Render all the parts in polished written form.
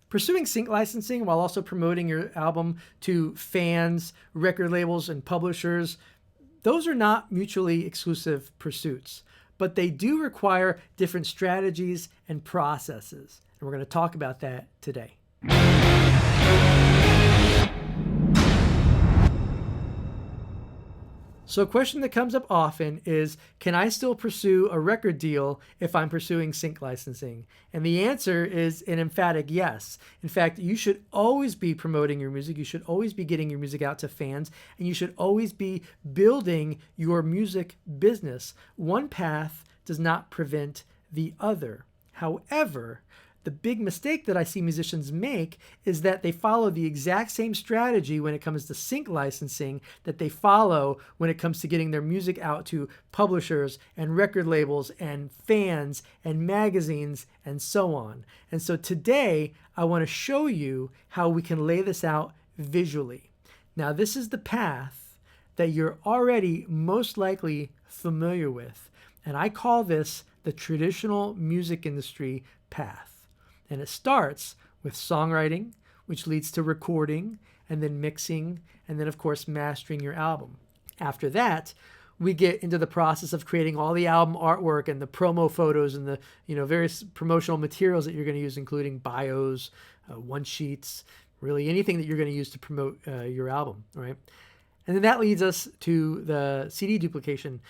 Pursuing sync licensing while also promoting your album to fans, record labels, and publishers, those are not mutually exclusive pursuits, but they do require different strategies and processes. And we're going to talk about that today. So a question that comes up often is, can I still pursue a record deal if I'm pursuing sync licensing? And the answer is an emphatic yes. In fact, you should always be promoting your music. You should always be getting your music out to fans, and you should always be building your music business. One path does not prevent the other. However, the big mistake that I see musicians make is that they follow the exact same strategy when it comes to sync licensing that they follow when it comes to getting their music out to publishers and record labels and fans and magazines and so on. And so today, I want to show you how we can lay this out visually. Now, this is the path that you're already most likely familiar with, and I call this the traditional music industry path. And it starts with songwriting, which leads to recording, and then mixing, and then, of course, mastering your album. After that, we get into the process of creating all the album artwork and the promo photos and the various promotional materials that you're going to use, including bios, one-sheets, really anything that you're going to use to promote your album, right? And then that leads us to the CD duplication.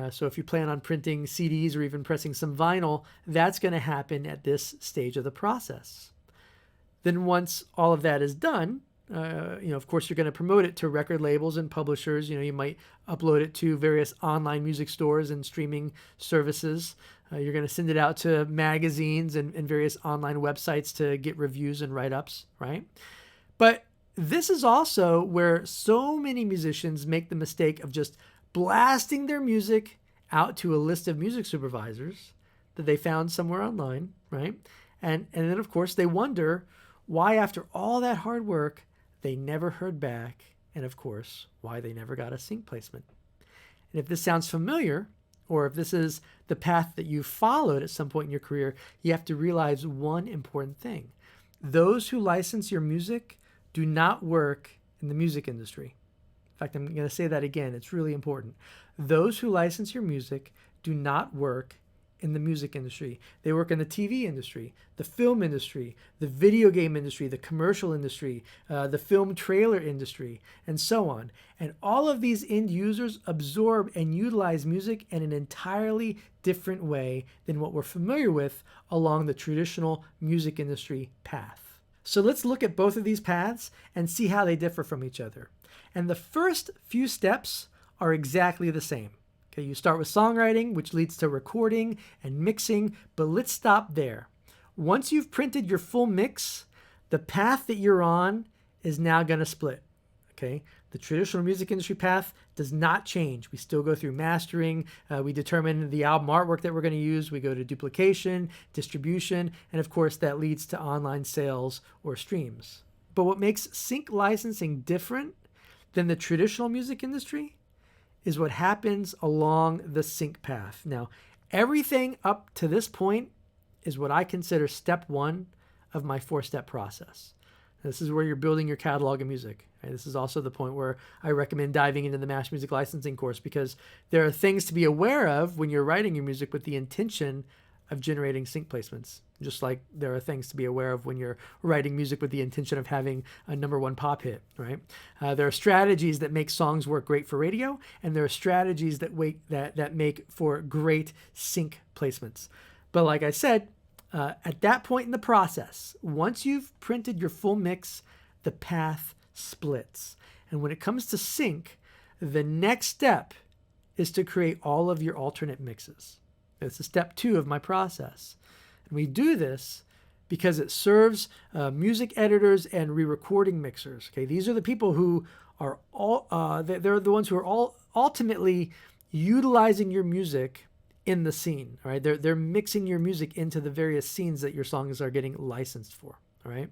So if you plan on printing CDs or even pressing some vinyl, that's going to happen at this stage of the process. Then once all of that is done, of course, you're going to promote it to record labels and publishers. You might upload it to various online music stores and streaming services. You're going to send it out to magazines and various online websites to get reviews and write-ups, right? But this is also where so many musicians make the mistake of just blasting their music out to a list of music supervisors that they found somewhere online, right? And then, of course, they wonder why, after all that hard work, they never heard back, and, of course, why they never got a sync placement. And if this sounds familiar, or if this is the path that you followed at some point in your career, you have to realize one important thing. Those who license your music do not work in the music industry. In fact, I'm going to say that again. It's really important. Those who license your music do not work in the music industry. They work in the TV industry, the film industry, the video game industry, the commercial industry, the film trailer industry, and so on. And all of these end users absorb and utilize music in an entirely different way than what we're familiar with along the traditional music industry path. So let's look at both of these paths and see how they differ from each other. And the first few steps are exactly the same. Okay, you start with songwriting, which leads to recording and mixing, but let's stop there. Once you've printed your full mix, the path that you're on is now going to split. Okay, the traditional music industry path does not change. We still go through mastering. We determine the album artwork that we're going to use. We go to duplication, distribution, and of course that leads to online sales or streams. But what makes sync licensing different than the traditional music industry is what happens along the sync path. Now, everything up to this point is what I consider step one of my four-step process. This is where you're building your catalog of music. Right? This is also the point where I recommend diving into the Mass Music Licensing course, because there are things to be aware of when you're writing your music with the intention of generating sync placements. Just like there are things to be aware of when you're writing music with the intention of having a #1 pop hit, right? There are strategies that make songs work great for radio, and there are strategies that make for great sync placements. But like I said, at that point in the process, once you've printed your full mix, the path splits. And when it comes to sync, the next step is to create all of your alternate mixes. This is step 2 of my process. And we do this because it serves music editors and re-recording mixers. Okay, these are the people who are they're the ones who are all ultimately utilizing your music in the scene. All right, they're mixing your music into the various scenes that your songs are getting licensed for. All right.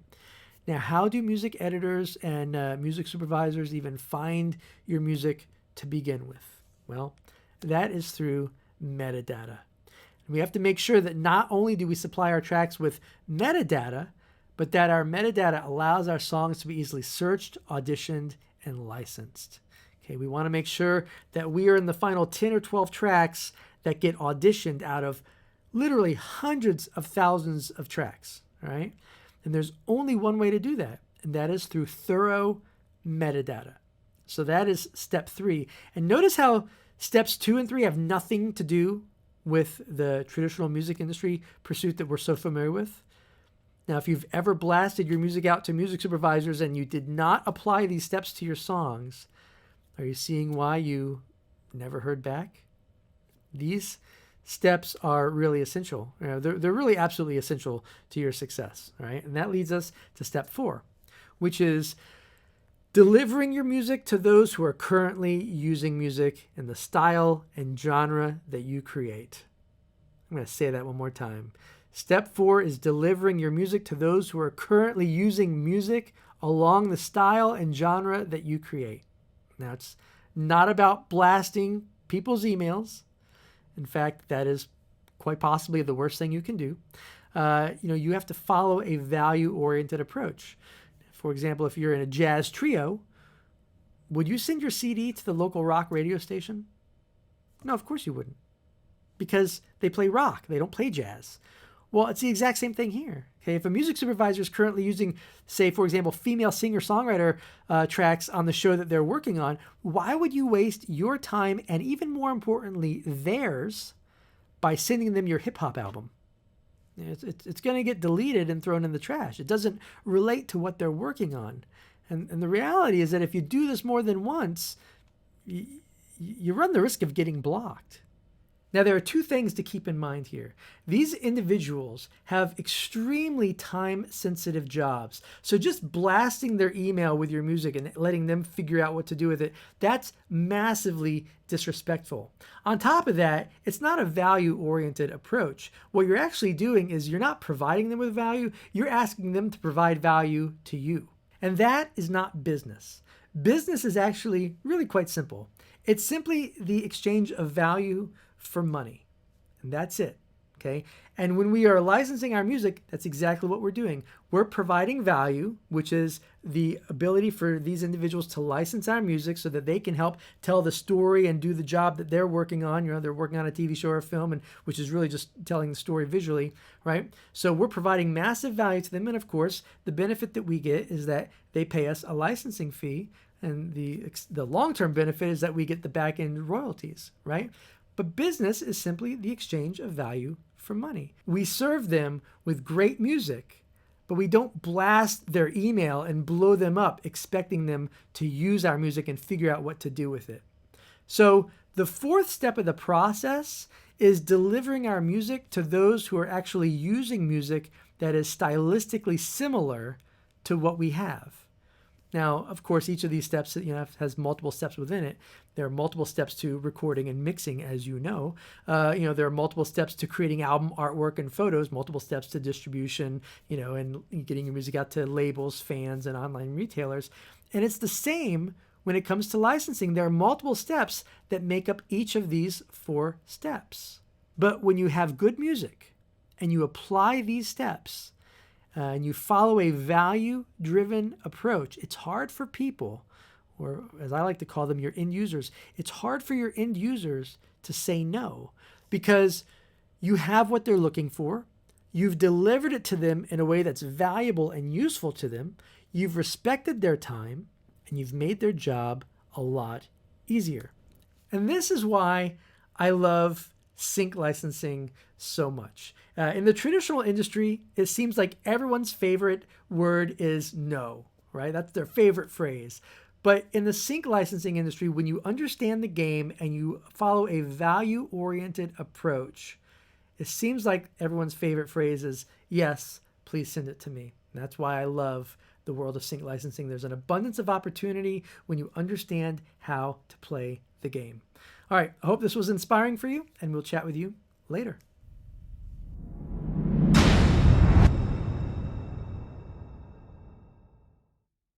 Now, how do music editors and music supervisors even find your music to begin with? Well, that is through metadata. We have to make sure that not only do we supply our tracks with metadata, but that our metadata allows our songs to be easily searched, auditioned, and licensed. Okay, we want to make sure that we are in the final 10 or 12 tracks that get auditioned out of literally hundreds of thousands of tracks, all right? And there's only one way to do that, and that is through thorough metadata. So that is step 3. And notice how steps 2 and 3 have nothing to do with the traditional music industry pursuit that we're so familiar with. Now, if you've ever blasted your music out to music supervisors and you did not apply these steps to your songs, are you seeing why you never heard back? These steps are really essential. They're really absolutely essential to your success, right? And that leads us to step 4, which is delivering your music to those who are currently using music in the style and genre that you create. I'm going to say that one more time. Step 4 is delivering your music to those who are currently using music along the style and genre that you create. Now, it's not about blasting people's emails. In fact, that is quite possibly the worst thing you can do. You have to follow a value-oriented approach. For example, if you're in a jazz trio, would you send your CD to the local rock radio station? No, of course you wouldn't, because they play rock. They don't play jazz. Well, it's the exact same thing here. Okay, if a music supervisor is currently using, say, for example, female singer-songwriter tracks on the show that they're working on, why would you waste your time and, even more importantly, theirs by sending them your hip-hop album? It's going to get deleted and thrown in the trash. It doesn't relate to what they're working on. And the reality is that if you do this more than once, you run the risk of getting blocked. Now, there are 2 things to keep in mind here. These individuals have extremely time-sensitive jobs. So just blasting their email with your music and letting them figure out what to do with it, that's massively disrespectful. On top of that, it's not a value-oriented approach. What you're actually doing is you're not providing them with value, you're asking them to provide value to you. And that is not business. Business is actually really quite simple. It's simply the exchange of value for money. And that's it. Okay. And when we are licensing our music, that's exactly what we're doing. We're providing value, which is the ability for these individuals to license our music so that they can help tell the story and do the job that they're working on. They're working on a TV show or a film, and which is really just telling the story visually, right? So we're providing massive value to them. And of course, the benefit that we get is that they pay us a licensing fee. And the long-term benefit is that we get the back-end royalties, right? But business is simply the exchange of value for money. We serve them with great music, but we don't blast their email and blow them up expecting them to use our music and figure out what to do with it. So the 4th step of the process is delivering our music to those who are actually using music that is stylistically similar to what we have. Now, of course, each of these steps has multiple steps within it. There are multiple steps to recording and mixing, as you know. There are multiple steps to creating album artwork and photos, multiple steps to distribution, and getting your music out to labels, fans, and online retailers. And it's the same when it comes to licensing. There are multiple steps that make up each of these 4 steps. But when you have good music and you apply these steps, and you follow a value-driven approach, it's hard for people, or as I like to call them, your end users, it's hard for your end users to say no, because you have what they're looking for, you've delivered it to them in a way that's valuable and useful to them, you've respected their time, and you've made their job a lot easier. And this is why I love sync licensing so much. In the traditional industry, it seems like everyone's favorite word is no, right? That's their favorite phrase. But in the sync licensing industry, when you understand the game and you follow a value-oriented approach, it seems like everyone's favorite phrase is, yes, please send it to me. And that's why I love the world of sync licensing. There's an abundance of opportunity when you understand how to play the game. All right, I hope this was inspiring for you, and we'll chat with you later.